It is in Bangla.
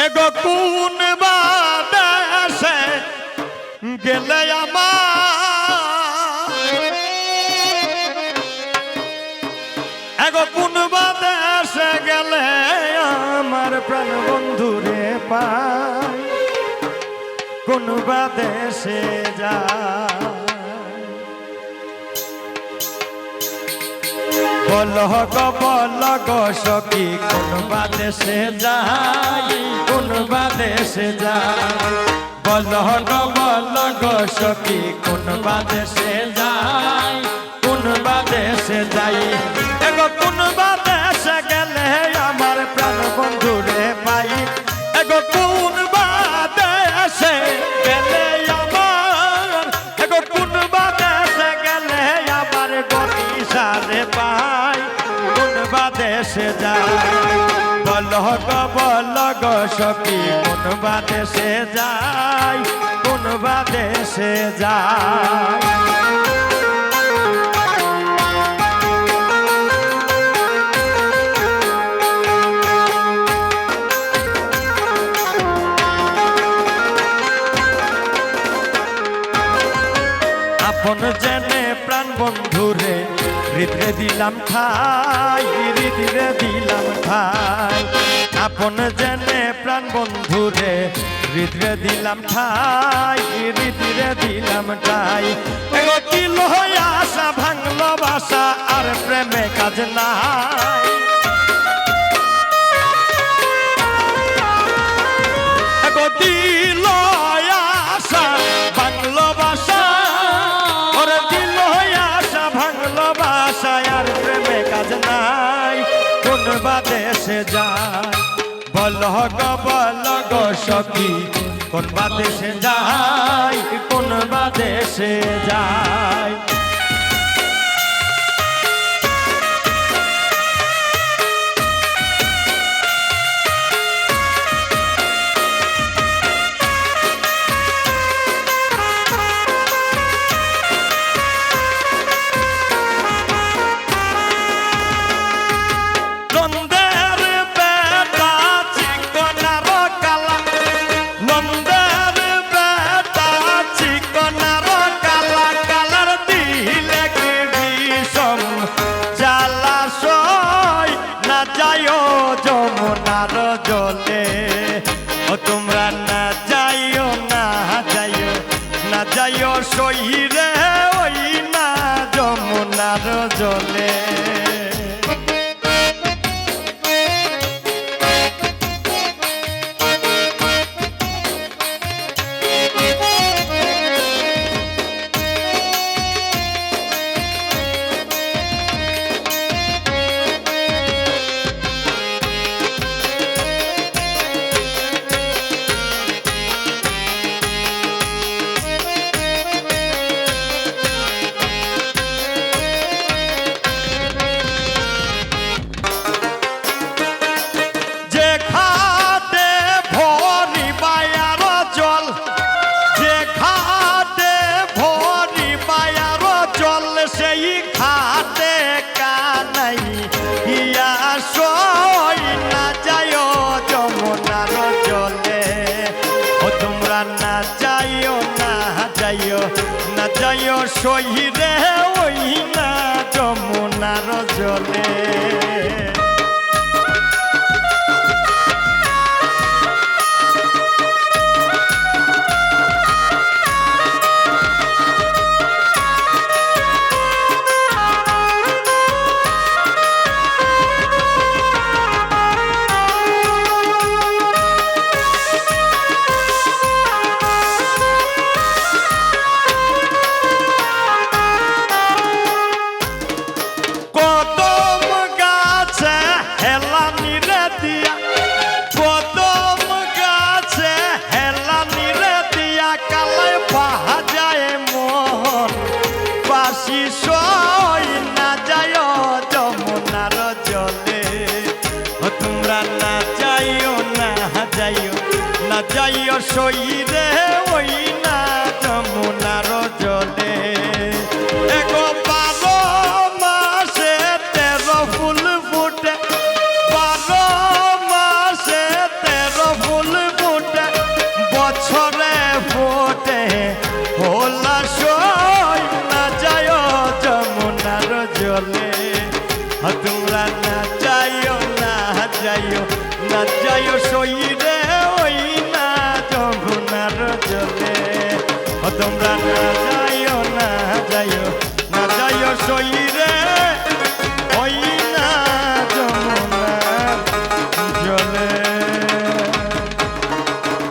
এগো কোন বাদেশে গেলে আমার এগো কোন বাদেশে গেলে আমার প্রাণ বন্ধুরে পাই কোন বাদেশে যায় বল গো সখী কোন বাদেশে যাই কোন বাদেশে যাই বল গো সখী কোন বাদেশে যাই কোন বাদেশে যাই এগো কোন বাদেশে গেলে আমার প্রাণ বন্ধুরে পাই এগো কোন বাদেশে গেলে আমার এগো কোন বাদেশে গেলে আমার গরিসারে পাই কোন বাদেশে যাই বল গো সখী কোন বাদেশে যাই কোন বাদেশে যাই আপন জেনে প্রাণ বন্ধুরে হৃদয়ে দিলাম ঠাই হৃদয়ে দিলাম ঠাই আপন জেনে প্রাণ বন্ধুরে হৃদয়ে দিলাম ঠাই হৃদয়ে দিলাম ঠাই এগো কি লহয়া আশা ভাঙলো বাসা আর প্রেমে কাজ নাই এগো দিল আশা ভাঙলো বাসা আর প্রেমে কাজ নাই কোন বাদেশে যায় বল গো সখী কোন বাদেশে যায় কোন বাদেশে যায় যমুনার জলে ও তোমরা না যাইও না যাইও না যাইও সহিরে ওই না যমুনার জলে সেই খাতে কানাই ইয়া সই না যাইও যমুনার জলে ও তোমরা না যাইও না যাইও না যাইও সহিরে ওই না যমুনার জলে সই না যাইও যমুনার জলে ও তোমরা না যাইও না যাইও না যাইও সইরে ওই না যমুনার জলে এগো 12 মাসে 13 ফুল ফুটে 12 মাসে 13 ফুল তোমরা না যাইও না যাইও না যাইও সই